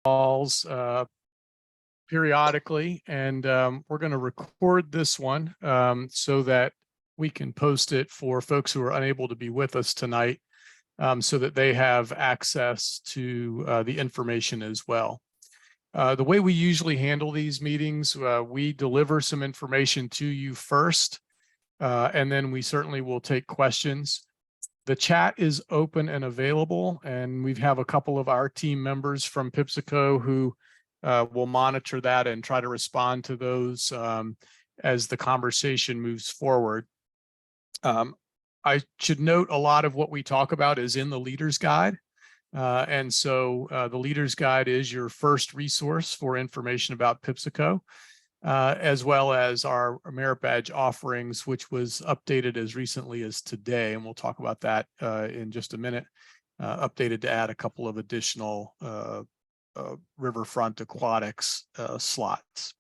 calls periodically, and we're going to record this one so that we can post it for folks who are unable to be with us tonight, so that they have access to the information as well. The way we usually handle these meetings, we deliver some information to you first, and then we certainly will take questions. The chat is open and available, and we have a couple of our team members from Pipsico who will monitor that and try to respond to those as the conversation moves forward. I should note a lot of what we talk about is in the Leader's Guide. And so the Leader's Guide is your first resource for information about Pipsico, as well as our merit badge offerings, which was updated as recently as today. And we'll talk about that in just a minute, updated to add a couple of additional riverfront aquatics slots.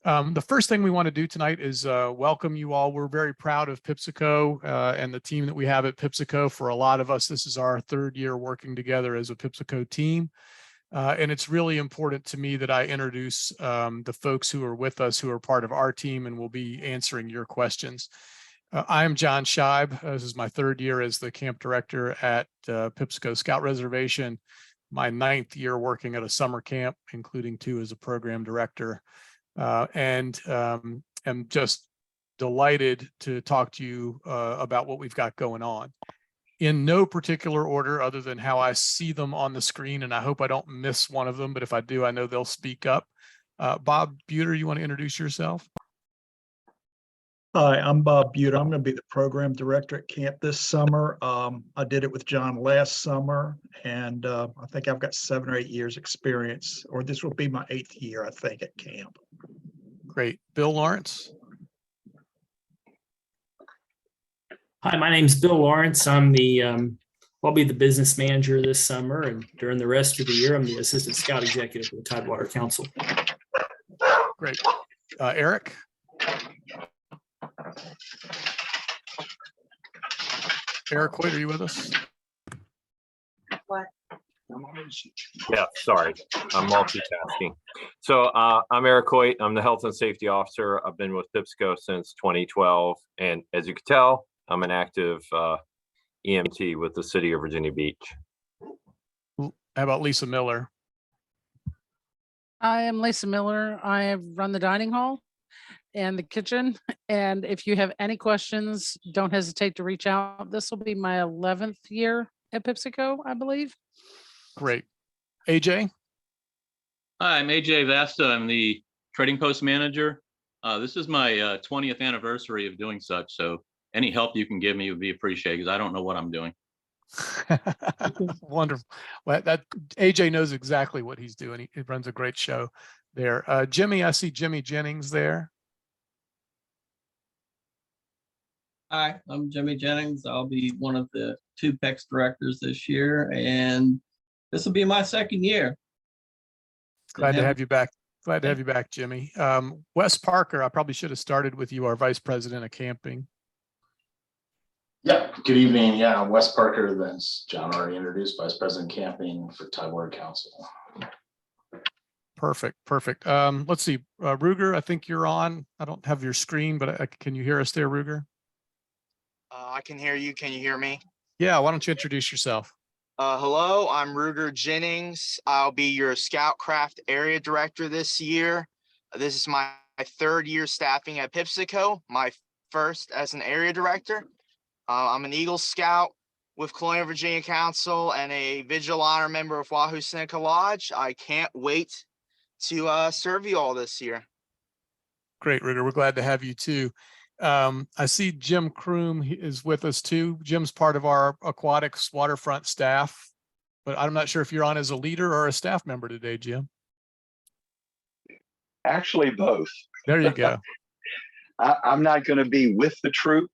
The first thing we want to do tonight is welcome you all. We're very proud of Pipsico and the team that we have at Pipsico. For a lot of us, this is our third year working together as a Pipsico team. And it's really important to me that I introduce the folks who are with us, who are part of our team and will be answering your questions. I am John Scheib. This is my third year as the camp director at Pipsico Scout Reservation, my 9th year working at a summer camp, including 2 as a program director. And am just delighted to talk to you about what we've got going on. In no particular order other than how I see them on the screen, and I hope I don't miss one of them, but if I do, I know they'll speak up. Bob Buter, you want to introduce yourself? Hi, I'm Bob Buter. I'm going to be the program director at camp this summer. I did it with John last summer, and I think I've got 7 or 8 years experience, or this will be my 8th year, I think, at camp. Great. Bill Lawrence? Hi, my name's Bill Lawrence. I'm the I'll be the business manager this summer, and during the rest of the year, I'm the assistant scout executive for the Tidewater Council. Great. Eric? Eric Hoyt, are you with us? What? Yeah, sorry, I'm multitasking. So I'm Eric Hoyt. I'm the health and safety officer. I've been with Pipsico since 2012. And as you can tell, I'm an active EMT with the city of Virginia Beach. How about Lisa Miller? I am Lisa Miller. I run the dining hall and the kitchen. And if you have any questions, don't hesitate to reach out. This will be my 11th year at Pipsico, I believe. Great. AJ? Hi, I'm AJ Vasta. I'm the trading post manager. This is my 20th anniversary of doing such. So any help you can give me would be appreciated because I don't know what I'm doing. Wonderful. Well, that AJ knows exactly what he's doing. He runs a great show there. Jimmy, I see Jimmy Jennings there. Hi, I'm Jimmy Jennings. I'll be one of the 2 PEX directors this year, and this will be my 2nd year. Glad to have you back. Glad to have you back, Jimmy. Wes Parker, I probably should have started with you, our vice president of camping. Yeah, good evening. Yeah, Wes Parker, that's John already introduced, Vice President Camping for Tidewater Council. Perfect, perfect. Let's see, Ruger, I think you're on. I don't have your screen, but can you hear us there, Ruger? I can hear you. Can you hear me? Yeah, why don't you introduce yourself? Hello, I'm Ruger Jennings. I'll be your Scoutcraft area director this year. This is my 3rd year staffing at Pipsico, my first as an area director. I'm an Eagle Scout with Colonial Virginia Council and a Vigil Honor member of Wahoo Seneca Lodge. I can't wait to serve you all this year. Great, Ruger. We're glad to have you too. I see Jim Kroom is with us too. Jim's part of our aquatics waterfront staff, but I'm not sure if you're on as a leader or a staff member today, Jim. Actually, both. There you go. I'm not going to be with the troop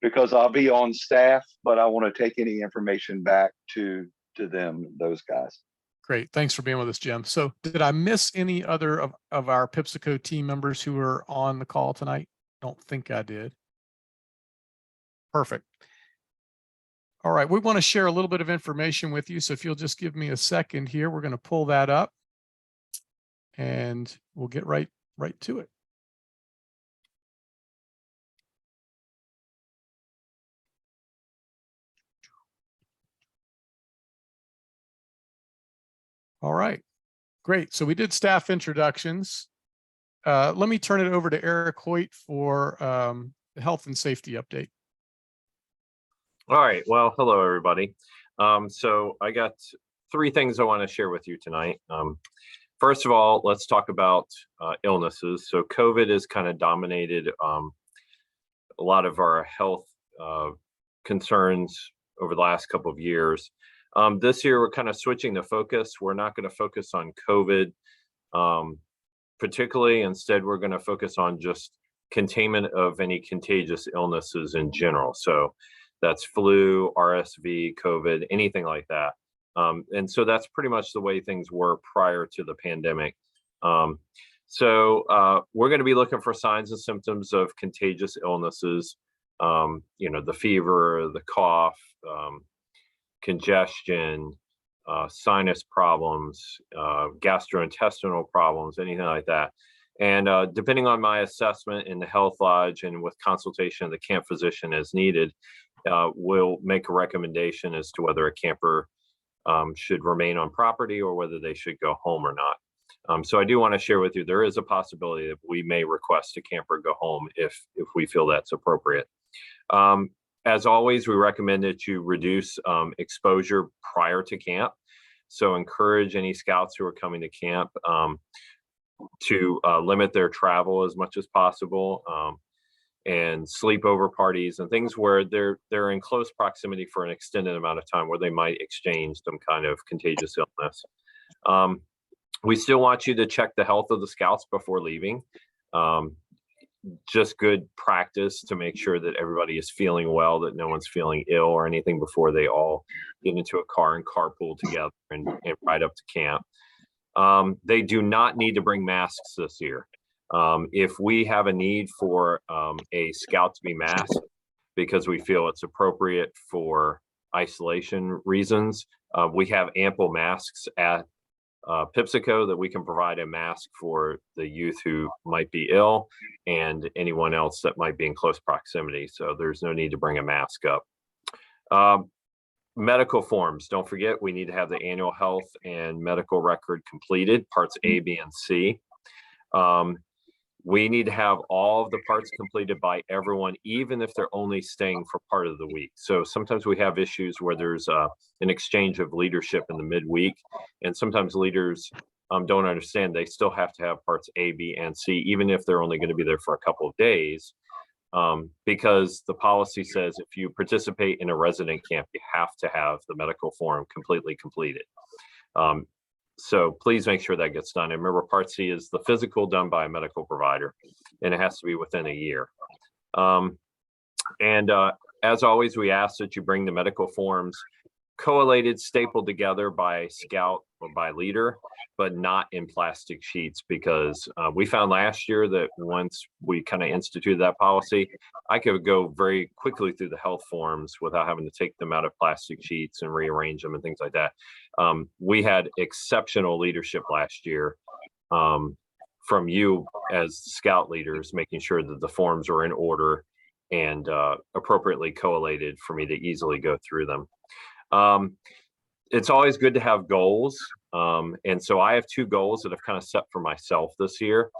because I'll be on staff, but I want to take any information back to them, those guys. Great. Thanks for being with us, Jim. So did I miss any other of our Pipsico team members who are on the call tonight? Don't think I did. Perfect. All right, we want to share a little bit of information with you. So if you'll just give me a second here, we're going to pull that up. and we'll get right to it. All right, great. So we did staff introductions. Let me turn it over to Eric Hoyt for the health and safety update. All right. Well, hello, everybody. So I got 3 things I want to share with you tonight. First of all, let's talk about illnesses. So COVID has kind of dominated a lot of our health concerns over the last couple of years. This year, we're kind of switching the focus. We're not going to focus on COVID particularly. Instead, we're going to focus on just containment of any contagious illnesses in general. So that's flu, RSV, COVID, anything like that. And so that's pretty much the way things were prior to the pandemic. So we're going to be looking for signs and symptoms of contagious illnesses, the fever, the cough, congestion, sinus problems, gastrointestinal problems, anything like that. And depending on my assessment in the health lodge and with consultation of the camp physician as needed, we'll make a recommendation as to whether a camper should remain on property or whether they should go home or not. So I do want to share with you, there is a possibility that we may request a camper go home if we feel that's appropriate. As always, we recommend that you reduce exposure prior to camp. So encourage any scouts who are coming to camp to limit their travel as much as possible, and sleepover parties and things where they're in close proximity for an extended amount of time where they might exchange some kind of contagious illness. We still want you to check the health of the scouts before leaving. Just good practice to make sure that everybody is feeling well, that no one's feeling ill or anything before they all get into a car and carpool together and ride up to camp. They do not need to bring masks this year. If we have a need for a scout to be masked because we feel it's appropriate for isolation reasons, we have ample masks at Pipsico that we can provide a mask for the youth who might be ill and anyone else that might be in close proximity. So there's no need to bring a mask up. Medical forms, don't forget, we need to have the annual health and medical record completed, parts A, B, and C. We need to have all of the parts completed by everyone, even if they're only staying for part of the week. So sometimes we have issues where there's an exchange of leadership in the midweek, and sometimes leaders don't understand they still have to have parts A, B, and C, even if they're only going to be there for a couple of days, because the policy says if you participate in a resident camp, you have to have the medical form completely completed. So please make sure that gets done. And remember, Part C is the physical done by a medical provider, and it has to be within a year. As always, we ask that you bring the medical forms collated, stapled together by scout or by leader, but not in plastic sheets, because we found last year that once we kind of instituted that policy, I could go very quickly through the health forms without having to take them out of plastic sheets and rearrange them and things like that. We had exceptional leadership last year from you as scout leaders, making sure that the forms are in order and appropriately collated for me to easily go through them. It's always good to have goals. And so I have 2 goals that I've kind of set for myself this year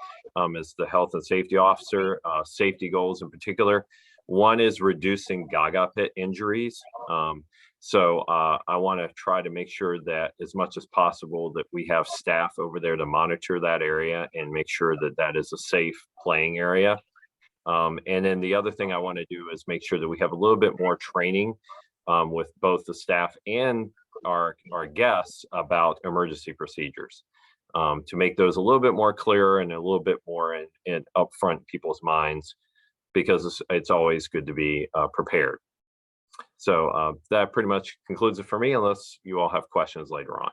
as the health and safety officer, safety goals in particular. One is reducing gaga pit injuries. So I want to try to make sure that as much as possible that we have staff over there to monitor that area and make sure that that is a safe playing area. And then the other thing I want to do is make sure that we have a little bit more training with both the staff and our guests about emergency procedures, to make those a little bit more clear and a little bit more in upfront people's minds, because it's always good to be prepared. So that pretty much concludes it for me, unless you all have questions later on.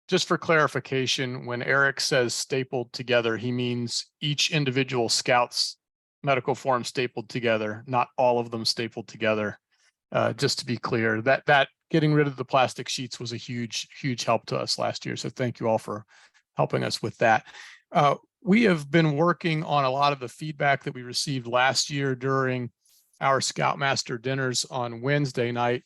Just for clarification, when Eric says stapled together, he means each individual scout's medical form stapled together, not all of them stapled together. Just to be clear, that getting rid of the plastic sheets was a huge help to us last year. So thank you all for helping us with that. We have been working on a lot of the feedback that we received last year during our Scoutmaster dinners on Wednesday night.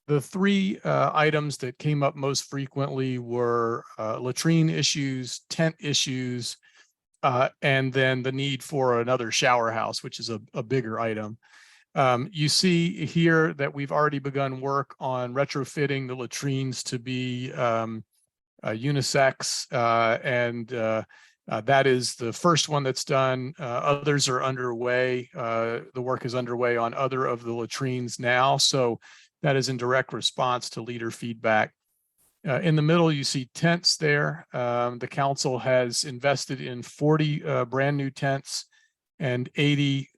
The three items that came up most frequently were latrine issues, tent issues, and then the need for another shower house, which is a bigger item. You see here that we've already begun work on retrofitting the latrines to be unisex, and that is the first one that's done. Others are underway. The work is underway on other of the latrines now. So that is in direct response to leader feedback. In the middle, you see tents there. The council has invested in 40 brand new tents and 80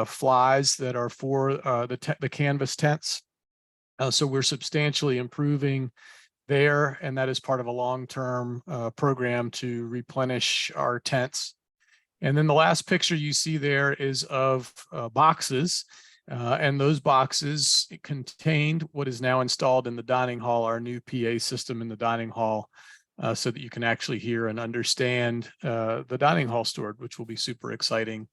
flies that are for the canvas tents. So we're substantially improving there, and that is part of a long-term program to replenish our tents. And then the last picture you see there is of boxes, and those boxes contained what is now installed in the dining hall, our new PA system in the dining hall, so that you can actually hear and understand the dining hall stored, which will be super exciting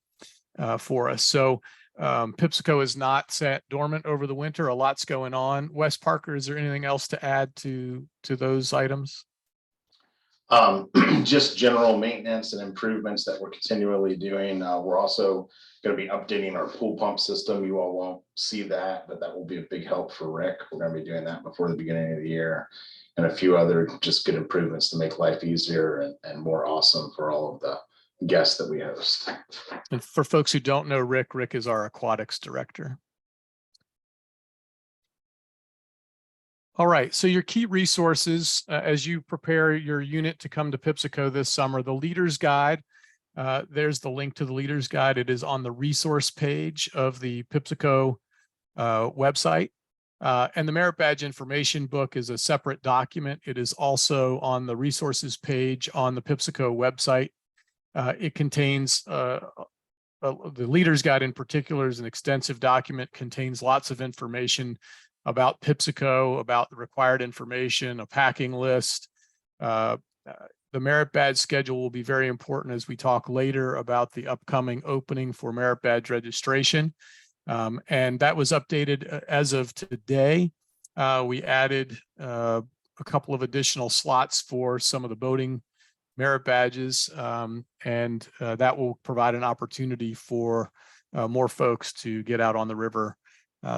for us. So Pipsico is not sat dormant over the winter. A lot's going on. Wes Parker, is there anything else to add to those items? Just general maintenance and improvements that we're continually doing. We're also going to be updating our pool pump system. You all won't see that, but that will be a big help for Rick. We're going to be doing that before the beginning of the year, and a few other just good improvements to make life easier and more awesome for all of the guests that we host. And for folks who don't know Rick is our aquatics director. All right, so your key resources as you prepare your unit to come to Pipsico this summer, the Leader's Guide. There's the link to the Leader's Guide. It is on the resource page of the Pipsico website. And the Merit Badge Information Book is a separate document. It is also on the resources page on the Pipsico website. It contains the Leader's Guide in particular is an extensive document, contains lots of information about Pipsico, about the required information, a packing list. The Merit Badge schedule will be very important as we talk later about the upcoming opening for Merit Badge registration. And that was updated as of today. We added a couple of additional slots for some of the boating merit badges, and that will provide an opportunity for more folks to get out on the river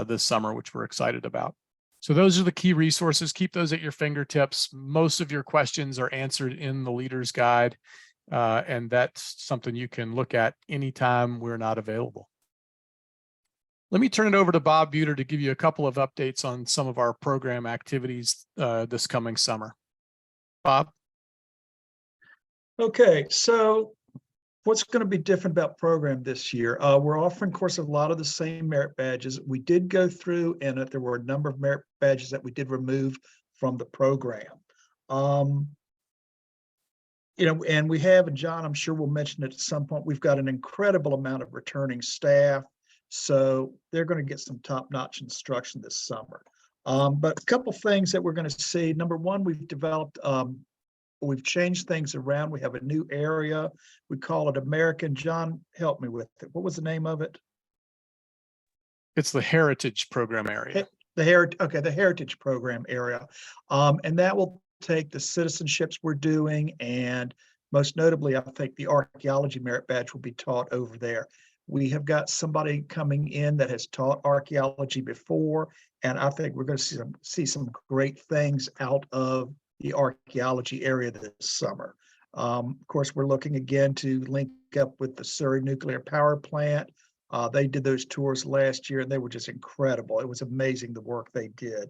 this summer, which we're excited about. So those are the key resources. Keep those at your fingertips. Most of your questions are answered in the Leader's Guide, and that's something you can look at anytime we're not available. Let me turn it over to Bob Buter to give you a couple of updates on some of our program activities this coming summer. Bob? Okay, so what's going to be different about program this year? We're offering, of course, a lot of the same merit badges. We did go through, and there were a number of merit badges that we did remove from the program. And we have, and John, I'm sure we'll mention it at some point, we've got an incredible amount of returning staff. So they're going to get some top-notch instruction this summer. But a couple things that we're going to see. Number one, we've changed things around. We have a new area. We call it American. John, help me with it. What was the name of it? It's the Heritage Program area. The Heritage Program area. And that will take the citizenships we're doing, and most notably, I think the archaeology merit badge will be taught over there. We have got somebody coming in that has taught archaeology before, and I think we're going to see some great things out of the archaeology area this summer. Of course, we're looking again to link up with the Surrey Nuclear Power Plant. They did those tours last year, and they were just incredible. It was amazing the work they did.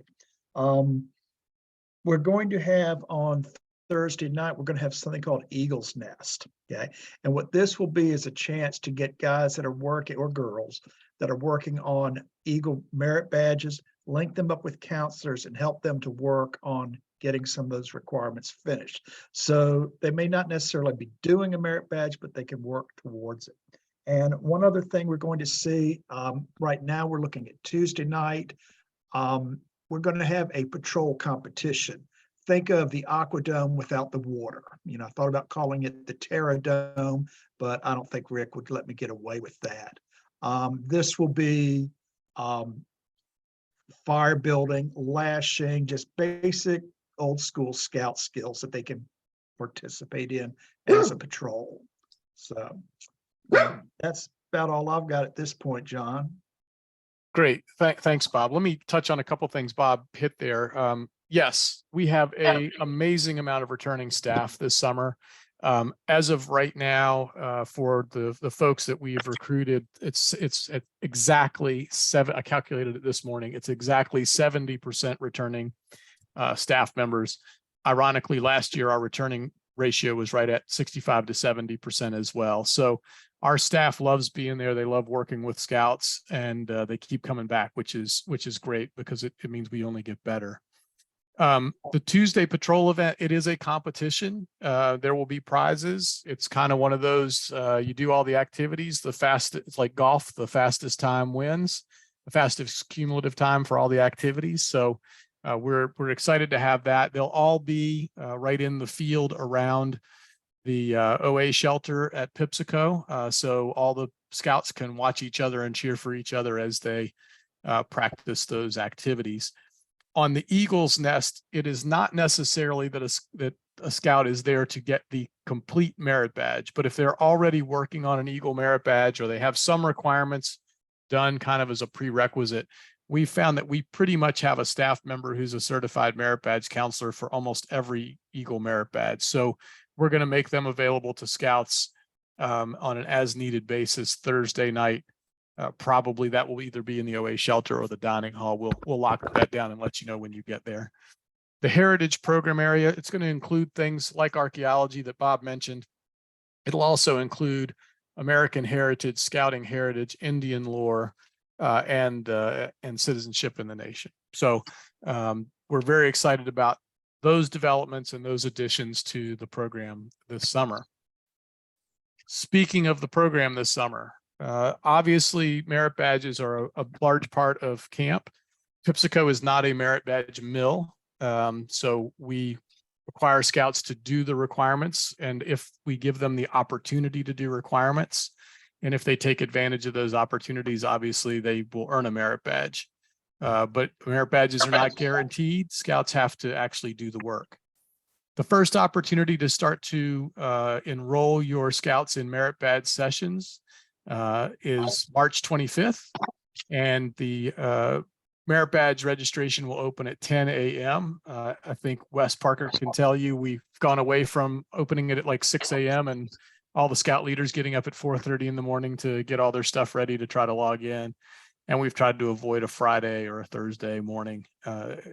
We're going to have on Thursday night, we're going to have something called Eagle's Nest. Okay. And what this will be is a chance to get guys that are working, or girls that are working on Eagle merit badges, link them up with counselors and help them to work on getting some of those requirements finished. So they may not necessarily be doing a merit badge, but they can work towards it. And one other thing we're going to see right now, we're looking at Tuesday night. we're going to have a patrol competition. Think of the Aqua Dome without the water. You know, I thought about calling it the Terra Dome, but I don't think Rick would let me get away with that. This will be fire building, lashing, just basic old school scout skills that they can participate in as a patrol. So that's about all I've got at this point, John. Great. Thanks, Bob. Let me touch on a couple things Bob hit there. Yes, we have an amazing amount of returning staff this summer. As of right now, for the folks that we've recruited, it's at exactly I calculated it this morning. It's exactly 70% returning staff members. Ironically, last year, our returning ratio was right at 65 to 70% as well. So our staff loves being there. They love working with scouts, and they keep coming back, which is great because it means we only get better. The Tuesday patrol event, it is a competition. There will be prizes. It's kind of one of those, you do all the activities, it's like golf, the fastest time wins, the fastest cumulative time for all the activities. So we're excited to have that. They'll all be right in the field around the OA shelter at Pipsico. So all the scouts can watch each other and cheer for each other as they practice those activities. On the Eagle's Nest, it is not necessarily that a scout is there to get the complete merit badge, but if they're already working on an Eagle merit badge or they have some requirements done kind of as a prerequisite, we found that we pretty much have a staff member who's a certified merit badge counselor for almost every Eagle merit badge. So we're going to make them available to scouts on an as needed basis Thursday night. Probably that will either be in the OA shelter or the dining hall. We'll lock that down and let you know when you get there. The Heritage Program area, it's going to include things like archaeology that Bob mentioned. It'll also include American heritage, scouting heritage, Indian lore, and citizenship in the nation. So we're very excited about those developments and those additions to the program this summer. Speaking of the program this summer, obviously merit badges are a large part of camp. Pipsico is not a merit badge mill. So we require scouts to do the requirements. And if we give them the opportunity to do requirements, and if they take advantage of those opportunities, obviously they will earn a merit badge. But merit badges are not guaranteed. Scouts have to actually do the work. The first opportunity to start to enroll your scouts in merit badge sessions is March 25th, and the merit badge registration will open at 10 a.m. I think Wes Parker can tell you we've gone away from opening it at like 6 a.m. and all the scout leaders getting up at 4:30 in the morning to get all their stuff ready to try to log in. And we've tried to avoid a Friday or a Thursday morning.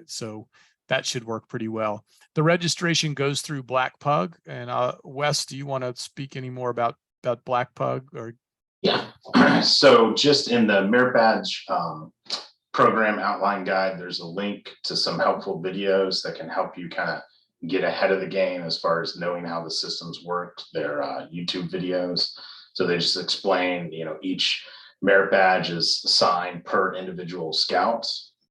So that should work pretty well. The registration goes through Black Pug. And Wes, do you want to speak any more about Black Pug? Or yeah. So just in the merit badge program outline guide, there's a link to some helpful videos that can help you kind of get ahead of the game as far as knowing how the systems work. They're YouTube videos. So they just explain, each merit badge is assigned per individual scout.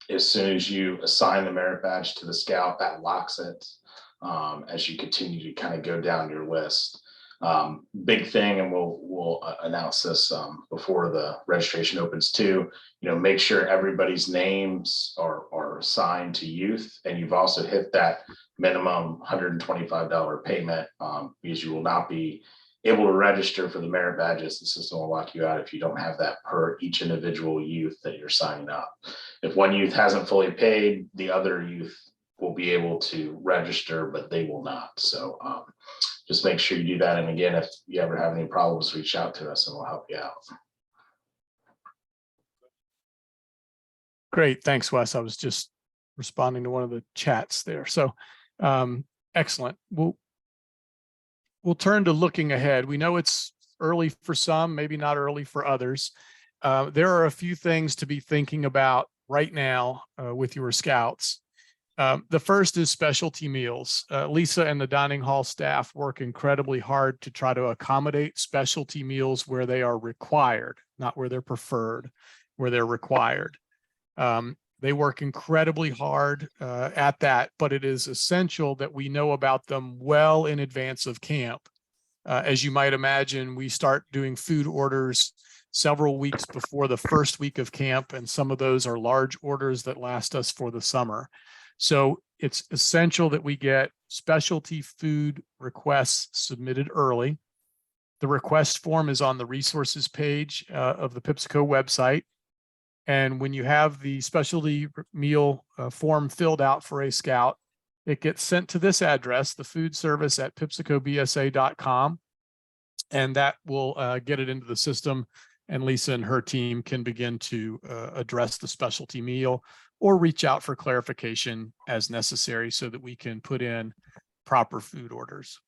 As soon as you assign the merit badge to the scout, that locks it as you continue to kind of go down your list. Big thing, and we'll announce this before the registration opens too. Make sure everybody's names are assigned to youth, and you've also hit that minimum $125 payment because you will not be able to register for the merit badges. The system will lock you out if you don't have that per each individual youth that you're signing up. If one youth hasn't fully paid, the other youth will be able to register, but they will not. So just make sure you do that. And again, if you ever have any problems, reach out to us and we'll help you out. Great. Thanks, Wes. I was just responding to one of the chats there. So excellent. We'll turn to looking ahead. We know it's early for some, maybe not early for others. There are a few things to be thinking about right now with your scouts. The first is specialty meals. Lisa and the dining hall staff work incredibly hard to try to accommodate specialty meals where they are required, not where they're preferred, where they're required. They work incredibly hard at that, but it is essential that we know about them well in advance of camp. As you might imagine, we start doing food orders several weeks before the first week of camp, and some of those are large orders that last us for the summer. So it's essential that we get specialty food requests submitted early. The request form is on the resources page of the Pipsico website. And when you have the specialty meal form filled out for a scout, it gets sent to this address, the food service at pipsicobsa.com. And that will get it into the system. And Lisa and her team can begin to address the specialty meal or reach out for clarification as necessary so that we can put in proper food orders.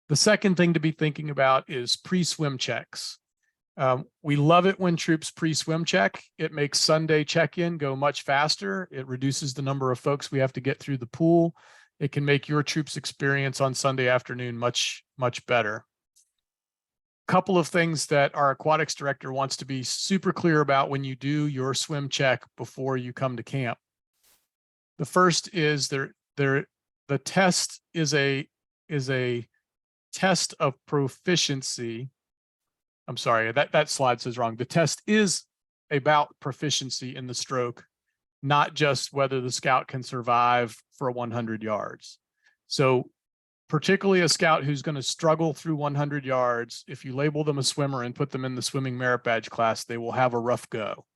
The second thing to be thinking about is pre-swim checks. We love it when troops pre-swim check. It makes Sunday check-in go much faster. It reduces the number of folks we have to get through the pool. It can make your troops experience on Sunday afternoon much, much better. Couple of things that our aquatics director wants to be super clear about when you do your swim check before you come to camp. The first is the test is a test of proficiency. I'm sorry, that slide says wrong. The test is about proficiency in the stroke, not just whether the scout can survive for 100 yards. So particularly a scout who's going to struggle through 100 yards, if you label them a swimmer and put them in the swimming merit badge class, they will have a rough go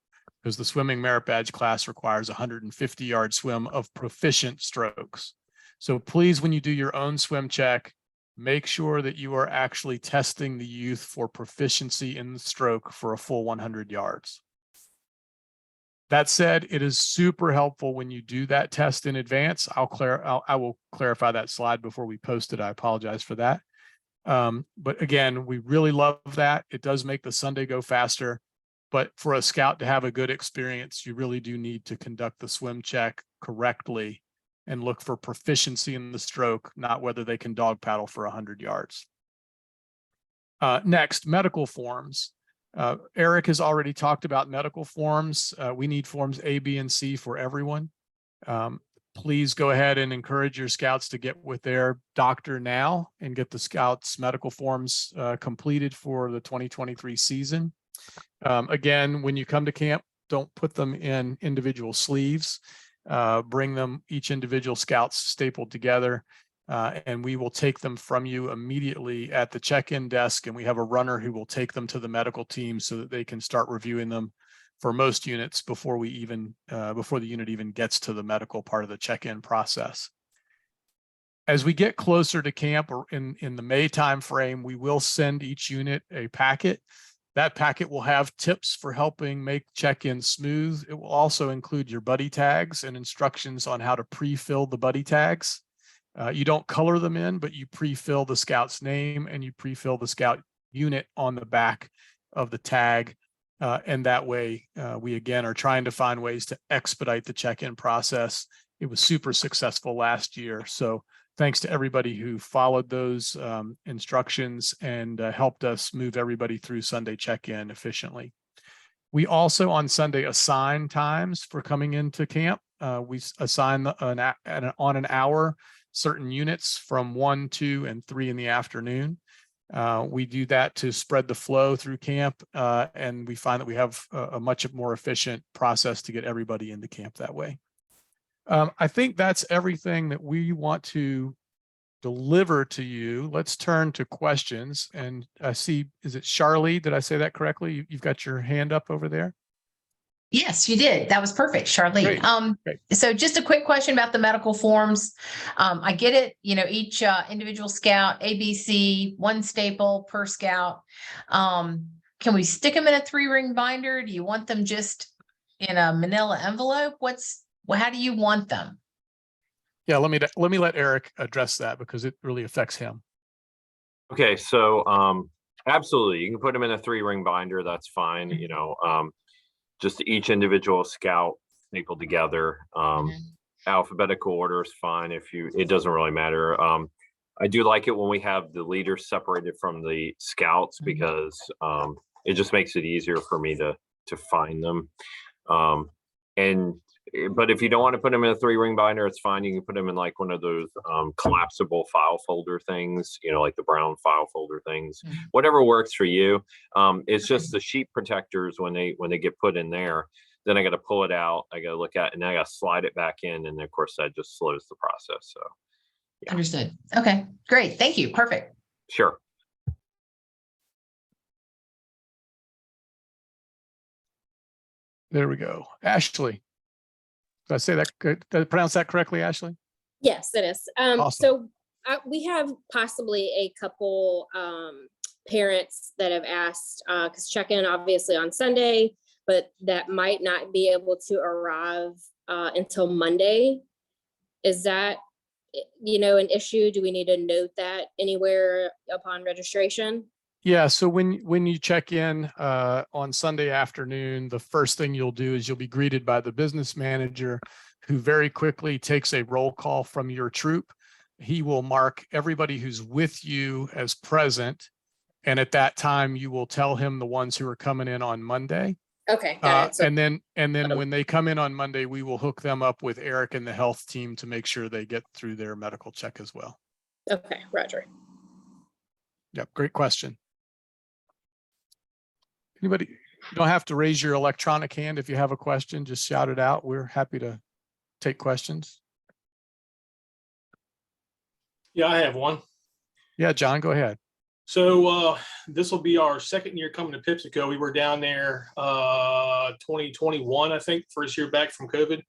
because the swimming merit badge class requires a 150-yard swim of proficient strokes. So please, when you do your own swim check, make sure that you are actually testing the youth for proficiency in the stroke for a full 100 yards. That said, it is super helpful when you do that test in advance. I will clarify that slide before we post it. I apologize for that. But again, we really love that. It does make the Sunday go faster. But for a scout to have a good experience, you really do need to conduct the swim check correctly and look for proficiency in the stroke, not whether they can dog paddle for 100 yards. Next, medical forms. Eric has already talked about medical forms. We need forms A, B, and C for everyone. Please go ahead and encourage your scouts to get with their doctor now and get the scouts medical forms completed for the 2023 season. Again, when you come to camp, don't put them in individual sleeves. Bring them each individual scouts stapled together. And we will take them from you immediately at the check-in desk, and we have a runner who will take them to the medical team so that they can start reviewing them for most units before we even before the unit even gets to the medical part of the check-in process. As we get closer to camp, or in the May timeframe, we will send each unit a packet. That packet will have tips for helping make check-in smooth. It will also include your buddy tags and instructions on how to pre-fill the buddy tags. You don't color them in, but you pre-fill the scout's name and you pre-fill the scout unit on the back of the tag. And that way, we again are trying to find ways to expedite the check-in process. It was super successful last year. So thanks to everybody who followed those instructions and helped us move everybody through Sunday check-in efficiently. We also on Sunday assign times for coming into camp. We assign on an hour certain units from 1, 2, and 3 in the afternoon. We do that to spread the flow through camp, and we find that we have a much more efficient process to get everybody into camp that way. I think that's everything that we want to deliver to you. Let's turn to questions. And I see, is it Charlie? Did I say that correctly? You've got your hand up over there. Yes, you did. That was perfect, Charlene. Great. So just a quick question about the medical forms. I get it, each individual scout, ABC, one staple per scout. Can we stick them in a 3-ring binder? Do you want them just in a manila envelope? How do you want them? Yeah, let me let Eric address that because it really affects him. Okay, so absolutely, you can put them in a 3-ring binder. That's fine. Just each individual scout stapled together. Alphabetical order is fine it doesn't really matter. I do like it when we have the leaders separated from the scouts because it just makes it easier for me to find them. And But if you don't want to put them in a 3-ring binder, it's fine. You can put them in like one of those collapsible file folder things, like the brown file folder things, whatever works for you. It's just the sheet protectors when they get put in there, then I got to pull it out. I got to look at it, and then I got to slide it back in. And of course that just slows the process. So yeah. Understood. Okay, great. Thank you. Perfect. Sure. There we go. Ashley. Did I say that? Did I pronounce that correctly, Ashley? Yes, it is. Awesome. So we have possibly a couple parents that have asked, because check-in obviously on Sunday, but that might not be able to arrive until Monday. Is that, an issue? Do we need to note that anywhere upon registration? Yeah, so when you check in on Sunday afternoon, the first thing you'll do is you'll be greeted by the business manager, who very quickly takes a roll call from your troop. He will mark everybody who's with you as present, and at that time you will tell him the ones who are coming in on Monday. Okay, got it. So, and then when they come in on Monday, we will hook them up with Eric and the health team to make sure they get through their medical check as well. okay, Roger. Yep, great question. Anybody, you don't have to raise your electronic hand if you have a question, just shout it out. We're happy to take questions. Yeah, I have one. Yeah, John, go ahead. So this will be our second year coming to Pipsico. We were down there 2021, I think, first year back from COVID.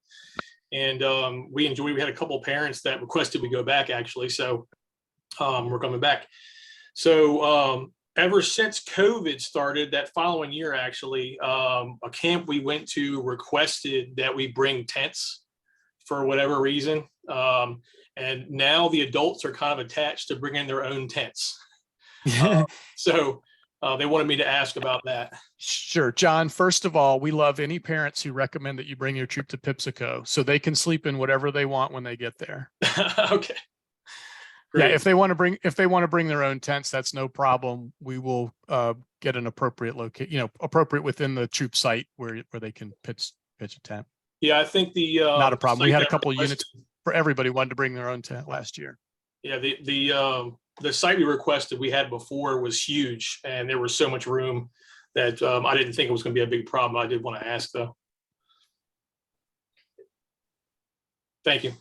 And we had a couple of parents that requested we go back, actually. So we're coming back. So ever since COVID started, that following year, actually, a camp we went to requested that we bring tents for whatever reason. And now the adults are kind of attached to bringing their own tents. So they wanted me to ask about that. Sure. John, first of all, we love any parents who recommend that you bring your troop to Pipsico so they can sleep in whatever they want when they get there. Okay. Great. Yeah, if they want to bring their own tents, that's no problem. We will get an appropriate location, appropriate within the troop site where they can pitch a tent. Yeah, I think not a problem. We had a couple of units for everybody wanted to bring their own tent last year. Yeah, the site we requested we had before was huge, and there was so much room that I didn't think it was going to be a big problem. I did want to ask though. Thank you.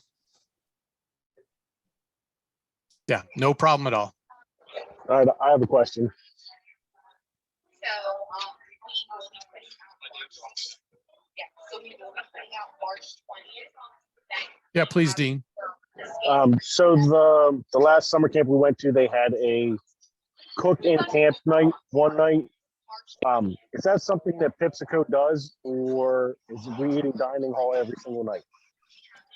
Yeah, no problem at all. All right, I have a question. Yeah, please, Dean. So the last summer camp we went to, they had a cook in camp night one night. Is that something that Pipsico does, or is we eating dining hall every single night?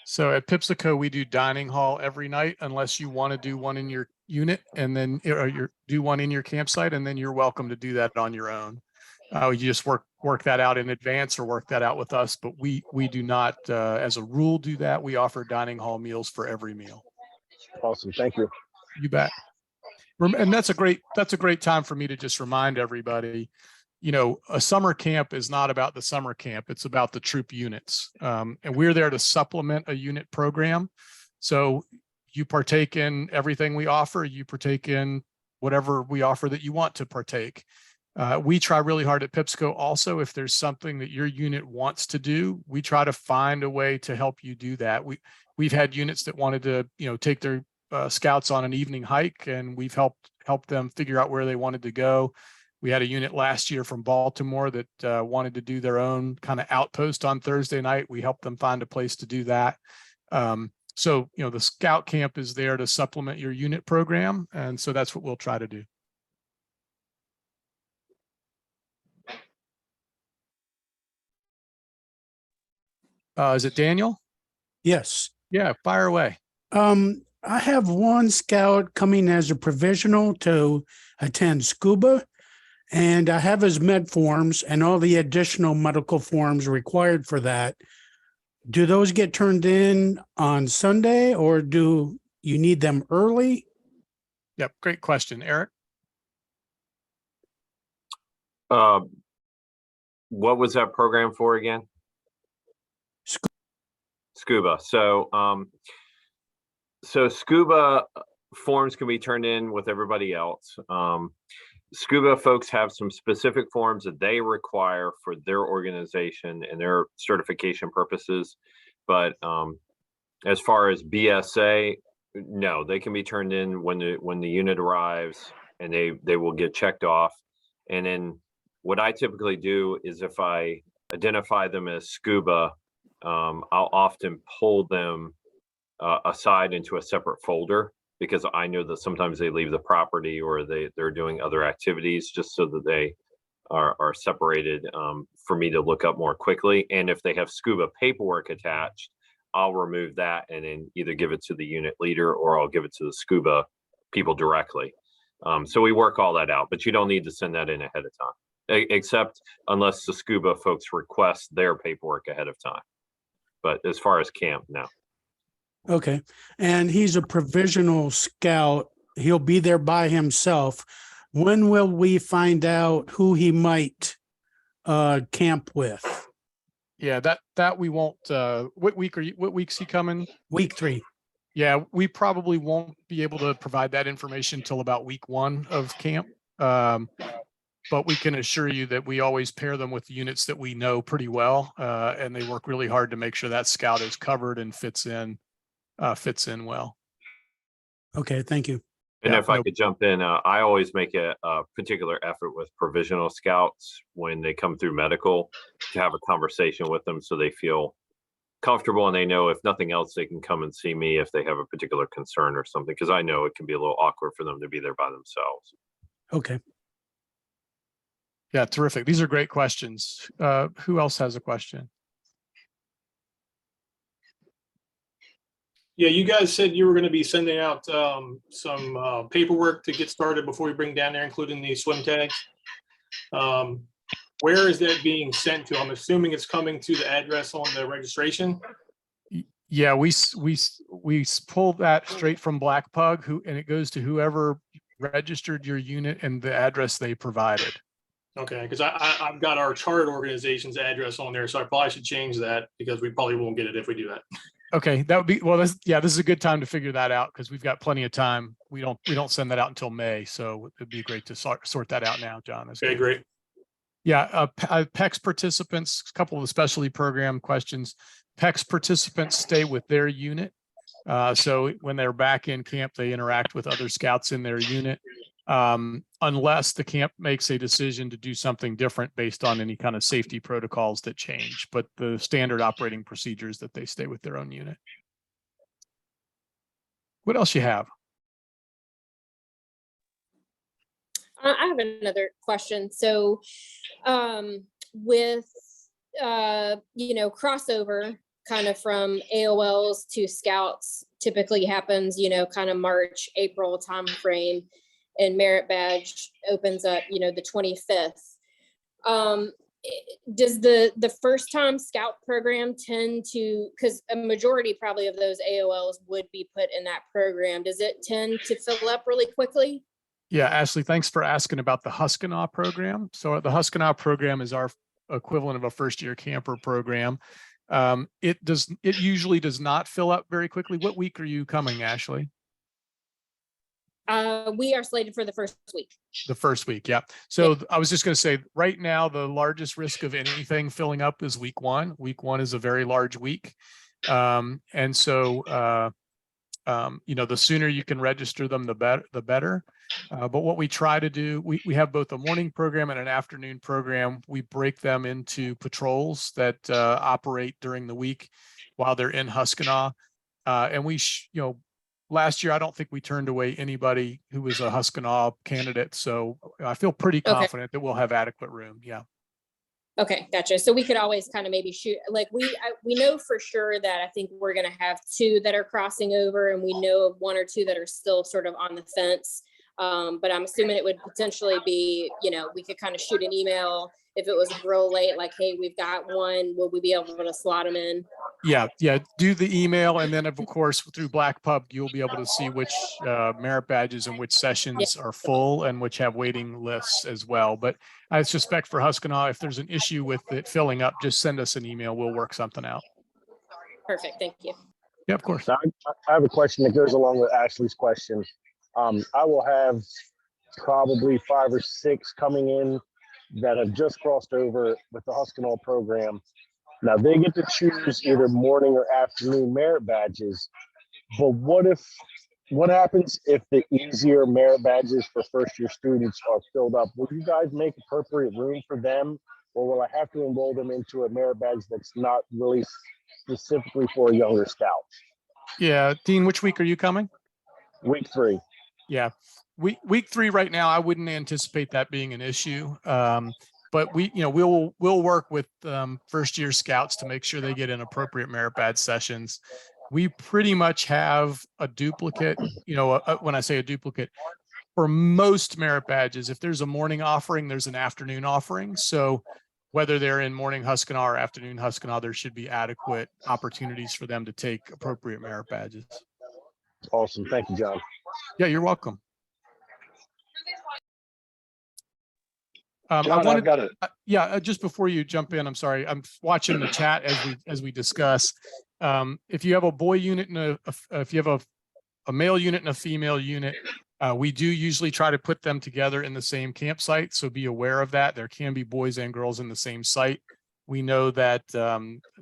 So at Pipsico, we do dining hall every night, unless you want to do one in your unit and then do one in your campsite, and then you're welcome to do that on your own. You just work that out in advance or work that out with us, but we do not, as a rule, do that. We offer dining hall meals for every meal. Awesome, thank you. You bet. And that's a great time for me to just remind everybody, a summer camp is not about the summer camp. It's about the troop units. And we're there to supplement a unit program. So you partake in everything we offer. You partake in whatever we offer that you want to partake. We try really hard at Pipsico also, if there's something that your unit wants to do, we try to find a way to help you do that. We've had units that wanted to, take their scouts on an evening hike, and we've helped them figure out where they wanted to go. We had a unit last year from Baltimore that wanted to do their own kind of outpost on Thursday night. We helped them find a place to do that. So, the scout camp is there to supplement your unit program. And so that's what we'll try to do. Is it Daniel? Yes. Yeah, fire away. I have one scout coming as a provisional to attend scuba, and I have his med forms and all the additional medical forms required for that. Do those get turned in on Sunday, or do you need them early? Yep, great question. Eric? What was that program for again? Scuba. So scuba forms can be turned in with everybody else. Scuba folks have some specific forms that they require for their organization and their certification purposes. But as far as BSA, no, they can be turned in when the unit arrives, and they will get checked off. And then what I typically do is, if I identify them as scuba, I'll often pull them aside into a separate folder, because I know that sometimes they leave the property or they're doing other activities, just so that they are separated for me to look up more quickly. And if they have scuba paperwork attached, I'll remove that and then either give it to the unit leader, or I'll give it to the scuba people directly. So we work all that out, but you don't need to send that in ahead of time, except unless the scuba folks request their paperwork ahead of time. But as far as camp, no. Okay. And he's a provisional scout. He'll be there by himself. When will we find out who he might camp with? Yeah, that we won't. What week's he coming? Week 3. Yeah, we probably won't be able to provide that information till about week 1 of camp. But we can assure you that we always pair them with units that we know pretty well, and they work really hard to make sure that scout is covered and fits in well. Okay, thank you. And if I could jump in, I always make a particular effort with provisional scouts when they come through medical to have a conversation with them, so they feel comfortable and they know, if nothing else, they can come and see me if they have a particular concern or something, because I know it can be a little awkward for them to be there by themselves. Okay. Yeah, terrific. These are great questions. Who else has a question? Yeah, you guys said you were going to be sending out some paperwork to get started before we bring down there, including the swim tags. Where is that being sent to? I'm assuming it's coming to the address on the registration. Yeah, we pull that straight from Black Pug, and it goes to whoever registered your unit and the address they provided. Okay, because I've got our chartered organization's address on there, so I probably should change that, because we probably won't get it if we do that. Okay, that would be, well, this is a good time to figure that out, because we've got plenty of time. We don't send that out until May, so it'd be great to sort that out now, John. That's okay, good. great. Yeah, PEX participants, a couple of the specialty program questions. PEX participants stay with their unit. So when they're back in camp, they interact with other scouts in their unit, unless the camp makes a decision to do something different based on any kind of safety protocols that change. But the standard operating procedures that they stay with their own unit. What else you have? I have another question. So with, crossover kind of from AOLs to scouts typically happens, kind of March, April timeframe, and merit badge opens up, the 25th. Does the first time scout program tend to, because a majority probably of those AOLs would be put in that program, does it tend to fill up really quickly? Yeah, Ashley, thanks for asking about the Huskanaw program. So the Huskanaw program is our equivalent of a first-year camper program. It usually does not fill up very quickly. What week are you coming, Ashley? We are slated for the first week. The first week, yeah. So I was just going to say, right now, the largest risk of anything filling up is week 1. Week 1 is a very large week. And so, the sooner you can register them, the better. But what we try to do, we have both a morning program and an afternoon program. We break them into patrols that operate during the week while they're in Huskanaw. And last year, I don't think we turned away anybody who was a Huskanaw candidate. So I feel pretty confident that we'll have adequate room. Yeah. Okay, gotcha. So we could always kind of maybe shoot, like we know for sure that I think we're going to have 2 that are crossing over, and we know of 1 or 2 that are still sort of on the fence. But I'm assuming it would potentially be, we could kind of shoot an email if it was real late, like, hey, we've got 1, will we be able to slot them in? Yeah. Do the email. And then of course, through Black Pub, you'll be able to see which merit badges and which sessions are full and which have waiting lists as well. But I suspect for Huskanaw, if there's an issue with it filling up, just send us an email. We'll work something out. Perfect. Thank you. Yeah, of course. So I have a question that goes along with Ashley's question. I will have probably 5 or 6 coming in that have just crossed over with the Huskinall program. Now they get to choose either morning or afternoon merit badges. But what happens if the easier merit badges for first year students are filled up? Will you guys make appropriate room for them, or will I have to enroll them into a merit badge that's not really specifically for a younger scout? Yeah, Dean, which week are you coming? Week 3. Yeah, week 3 right now, I wouldn't anticipate that being an issue. But we'll work with first year scouts to make sure they get in appropriate merit badge sessions. We pretty much have a duplicate, when I say a duplicate, for most merit badges, if there's a morning offering, there's an afternoon offering. So whether they're in morning Huskinall or afternoon Huskinall, there should be adequate opportunities for them to take appropriate merit badges. Awesome. Thank you, John. Yeah, you're welcome. John, I've got it. Just before you jump in, I'm sorry, I'm watching the chat as we discuss. If you have a boy unit and if you have a male unit and a female unit, we do usually try to put them together in the same campsite. So be aware of that. There can be boys and girls in the same site. We know that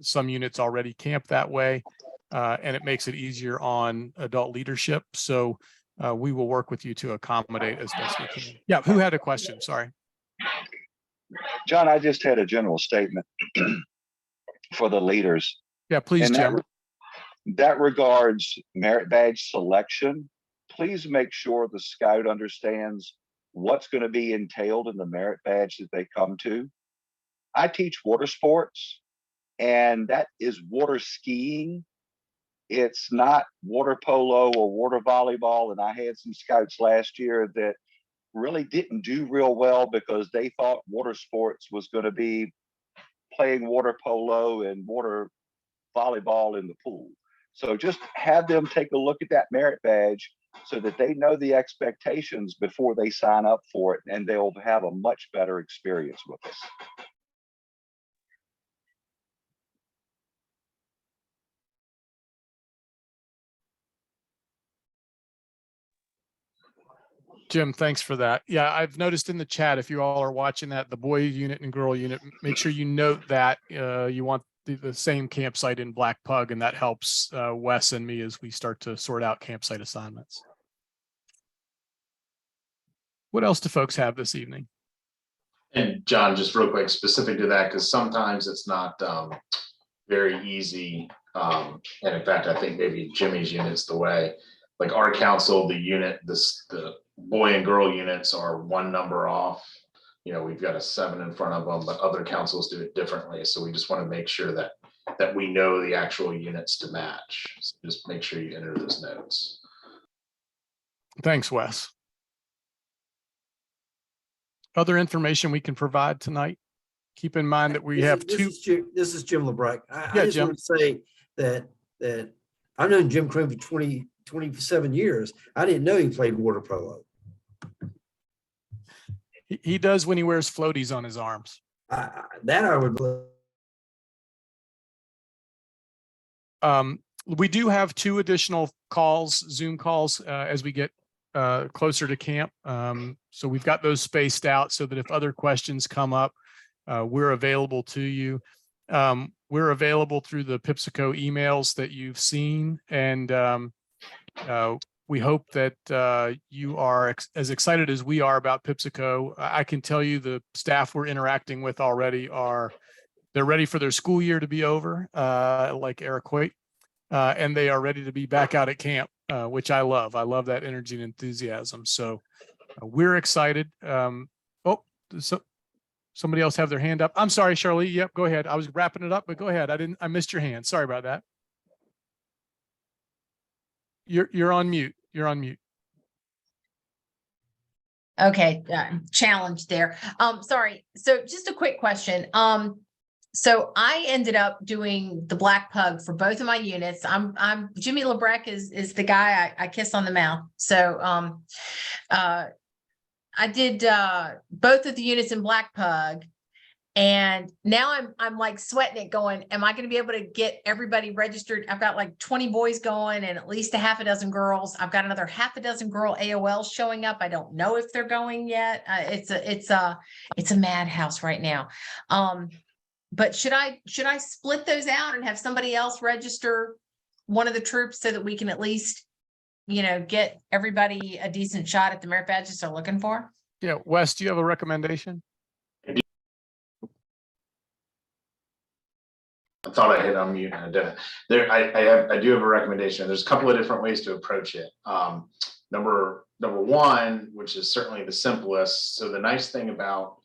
some units already camp that way, and it makes it easier on adult leadership. So we will work with you to accommodate as best we can. Yeah, who had a question? Sorry. John, I just had a general statement for the leaders. Yeah, please, Jim. That regards merit badge selection. Please make sure the scout understands what's going to be entailed in the merit badge that they come to. I teach water sports, and that is water skiing. It's not water polo or water volleyball. And I had some scouts last year that really didn't do real well because they thought water sports was going to be playing water polo and water volleyball in the pool. So just have them take a look at that merit badge so that they know the expectations before they sign up for it, and they'll have a much better experience with us. Jim, thanks for that. Yeah, I've noticed in the chat, if you all are watching that, the boy unit and girl unit, make sure you note that you want the same campsite in Black Pug, and that helps Wes and me as we start to sort out campsite assignments. What else do folks have this evening? And John, just real quick, specific to that, because sometimes it's not very easy. And in fact, I think maybe Jimmy's unit's the way. Like our council, the unit, the boy and girl units are one number off. We've got a 7 in front of them, but other councils do it differently. So we just want to make sure that we know the actual units to match. So just make sure you enter those notes. Thanks, Wes. Other information we can provide tonight? Keep in mind that we have two. This is Jim LeBrecq. I just Jim. want to say that I've known Jim Crane for 27 years. I didn't know he played water polo. He does when he wears floaties on his arms. That I would believe. We do have 2 additional calls, Zoom calls, as we get closer to camp. So we've got those spaced out so that if other questions come up, we're available to you. We're available through the Pipsico emails that you've seen, and we hope that you are as excited as we are about Pipsico. I can tell you the staff we're interacting with already they're ready for their school year to be over, like Eric Hoyt, and they are ready to be back out at camp, which I love. I love that energy and enthusiasm. So we're excited. So somebody else have their hand up. I'm sorry, Charlie. Yep, go ahead. I was wrapping it up, but go ahead. I missed your hand. Sorry about that. You're on mute. You're on mute. Okay, challenge there. Sorry. So just a quick question. So I ended up doing the Black Pug for both of my units. I'm Jimmy LeBrecq is the guy I kiss on the mouth. So I did both of the units in Black Pug, And now I'm like sweating it going, am I going to be able to get everybody registered? I've got like 20 boys going and at least a half a dozen girls. I've got another half a dozen girl AOL showing up. I don't know if they're going yet. It's a madhouse right now. But should I split those out and have somebody else register one of the troops so that we can at least, get everybody a decent shot at the merit badges they're looking for? Yeah, Wes, do you have a recommendation? I thought I hit on mute and I didn't. I do have a recommendation. There's a couple of different ways to approach it. Number one, which is certainly the simplest. So the nice thing about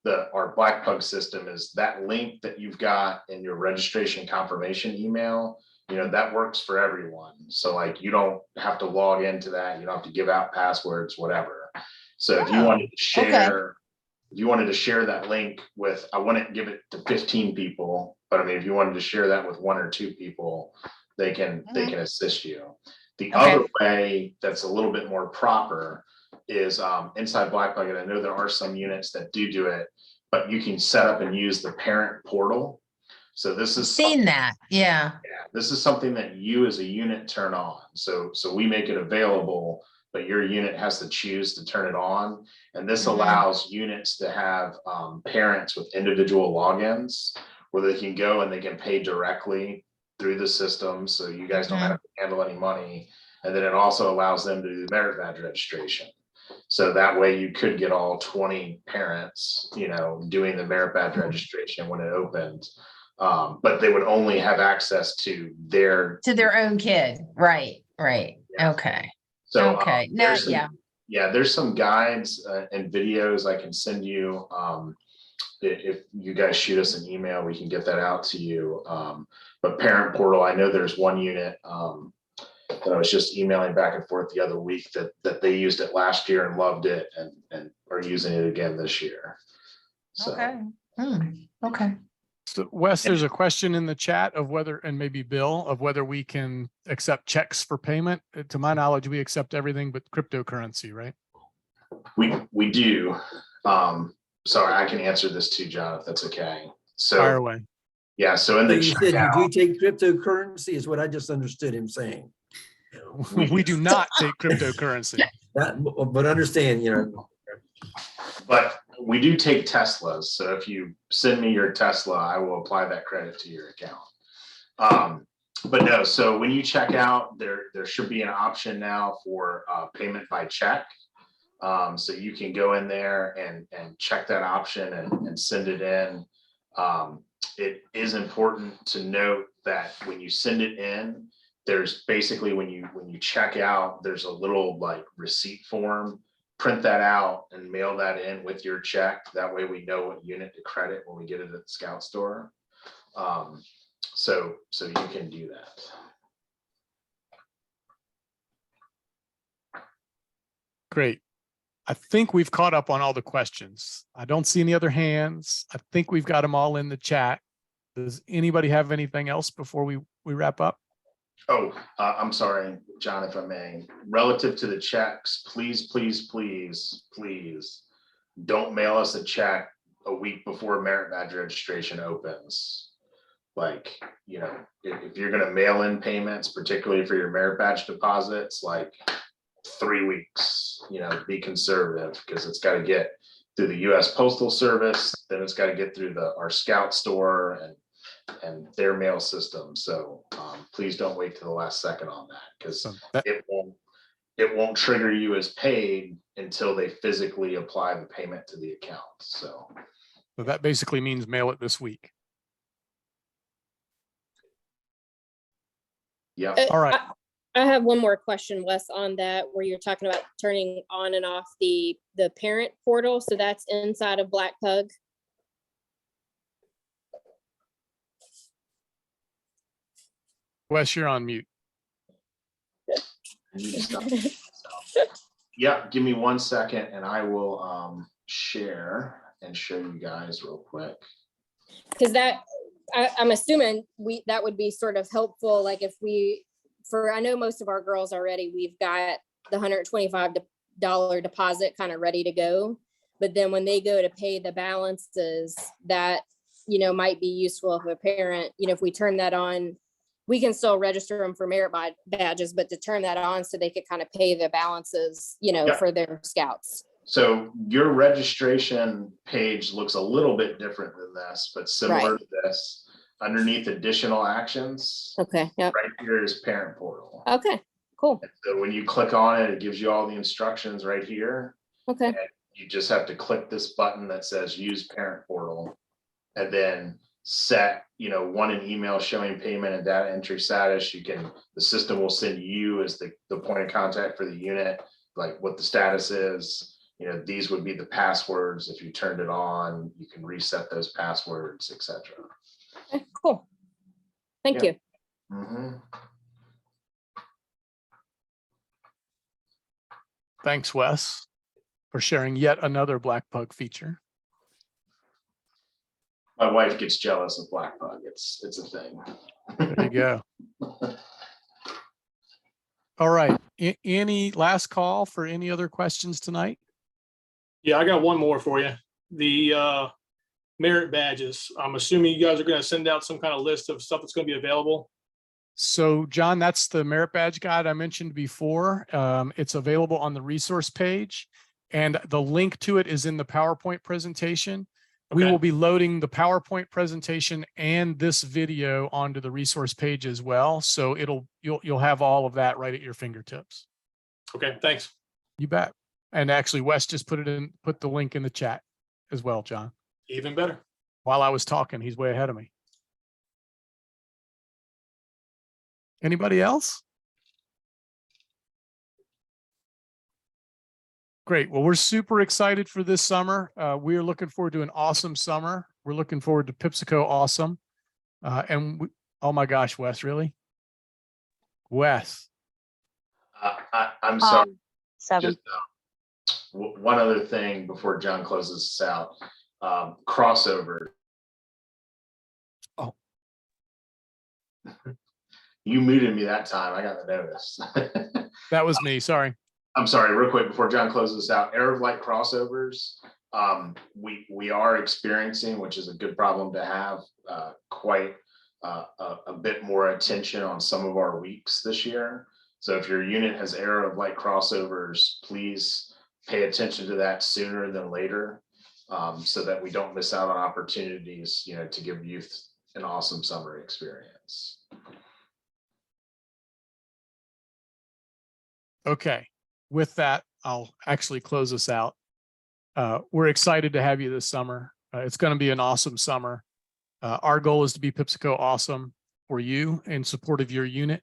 our Black Pug system is that link that you've got in your registration confirmation email, that works for everyone. So like, you don't have to log into that. You don't have to give out passwords, whatever. So if you wanted to share, if you wanted to share that link with, I wouldn't give it to 15 people, but I mean, if you wanted to share that with 1 or 2 people, they can assist you. The other way that's a little bit more proper is inside Black Pug, and I know there are some units that do it, but you can set up and use the parent portal. So this is Seen that, yeah. This is something that you as a unit turn on. So we make it available, but your unit has to choose to turn it on. And this allows units to have parents with individual logins where they can go and they can pay directly through the system. So you guys don't have to handle any money. And then it also allows them to do the merit badge registration. So that way you could get all 20 parents, doing the merit badge registration when it opens. But they would only have access to their own kid. Right. Yeah. Okay. So okay. There's some guides and videos I can send you. If you guys shoot us an email, we can get that out to you. But parent portal, I know there's one unit that I was just emailing back and forth the other week that they used it last year and loved it and are using it again this year. So. Okay. Okay. So Wes, there's a question in the chat of whether, and maybe Bill, of whether we can accept checks for payment. To my knowledge, we accept everything but cryptocurrency, right? We do. Sorry, I can answer this too, John, if that's okay. So fire away. Yeah. So in the He said, "You do take cryptocurrency," is what I just understood him saying. We do not take cryptocurrency. But understand, But we do take Teslas. So if you send me your Tesla, I will apply that credit to your account. But no, so when you check out, there should be an option now for payment by check. So you can go in there and check that option and send it in. It is important to note that when you send it in, there's basically when you check out, there's a little like receipt form. Print that out and mail that in with your check. That way we know what unit to credit when we get it at the Scout store. So you can do that. Great. I think we've caught up on all the questions. I don't see any other hands. I think we've got them all in the chat. Does anybody have anything else before we wrap up? Oh, I'm sorry, John, if I may. Relative to the checks, please don't mail us a check a week before merit badge registration opens. Like, if you're going to mail in payments, particularly for your merit badge deposits, like 3 weeks, be conservative because it's got to get through the U.S. Postal Service, then it's got to get through our Scout store and their mail system. So please don't wait to the last second on that because it won't trigger you as paid until they physically apply the payment to the account. So that basically means mail it this week. Yeah. All right. I have one more question, Wes, on that, where you're talking about turning on and off the parent portal. So that's inside of Black Pug. Wes, you're on mute. Yeah, give me 1 second and I will share and show you guys real quick. Because I'm assuming that would be sort of helpful. Like if I know most of our girls already, we've got the $125 deposit kind of ready to go. But then when they go to pay the balances, that, you know, might be useful if a parent, you know, if we turn that on, we can still register them for merit badges, but to turn that on so they could kind of pay the balances, you know, Yeah. for their scouts. So your registration page looks a little bit different than this, but similar Right. to this. Underneath additional actions, Okay, yep, right here is parent portal. okay, cool, And so when you click on it, it gives you all the instructions right here. okay, And you just have to click this button that says use parent portal. And then set, you know, an email showing payment and data entry status. The system will send you as the point of contact for the unit, like what the status is. You know, these would be the passwords. If you turned it on, you can reset those passwords, etc. okay, cool. Thank Yeah. you. Mhm. Thanks, Wes, for sharing yet another Black Pug feature. My wife gets jealous of Black Pug. It's a thing. There you go. All right. Any last call for any other questions tonight? Yeah, I got one more for you. The merit badges. I'm assuming you guys are going to send out some kind of list of stuff that's going to be available. So John, that's the merit badge guide I mentioned before. It's available on the resource page, and the link to it is in the PowerPoint presentation. We Okay. will be loading the PowerPoint presentation and this video onto the resource page as well. So you'll have all of that right at your fingertips. Okay, thanks. You bet. And actually, Wes just put the link in the chat as well, John. Even better. While I was talking, he's way ahead of me. Anybody else? Great. Well, we're super excited for this summer. We are looking forward to an awesome summer. We're looking forward to Pipsico Awesome. Oh my gosh, Wes, really? Wes. I'm sorry. 7. Just, one other thing before John closes us out. Crossover. Oh. You muted me that time. I got the notice. That was me. Sorry. I'm sorry, real quick before John closes us out. Air of Light crossovers. We are experiencing, which is a good problem to have, quite a bit more attention on some of our weeks this year. So if your unit has Air of Light crossovers, please pay attention to that sooner than later, so that we don't miss out on opportunities, you know, to give youth an awesome summer experience. Okay. With that, I'll actually close us out. We're excited to have you this summer. It's going to be an awesome summer. Our goal is to be Pipsico Awesome for you in support of your unit.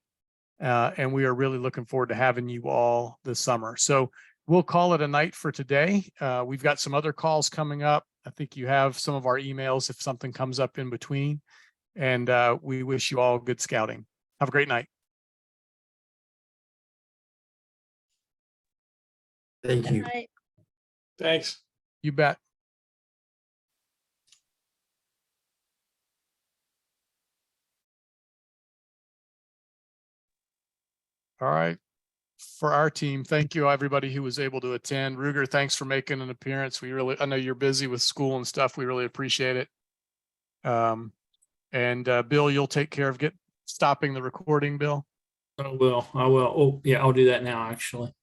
And we are really looking forward to having you all this summer. So we'll call it a night for today. We've got some other calls coming up. I think you have some of our emails if something comes up in between. And we wish you all good scouting. Have a great night. Thank you. Thanks. You bet. All right. For our team, thank you everybody who was able to attend. Ruger, thanks for making an appearance. I know you're busy with school and stuff. We really appreciate it. Bill, you'll take care of stopping the recording, Bill. I will. Oh, yeah, I'll do that now, actually.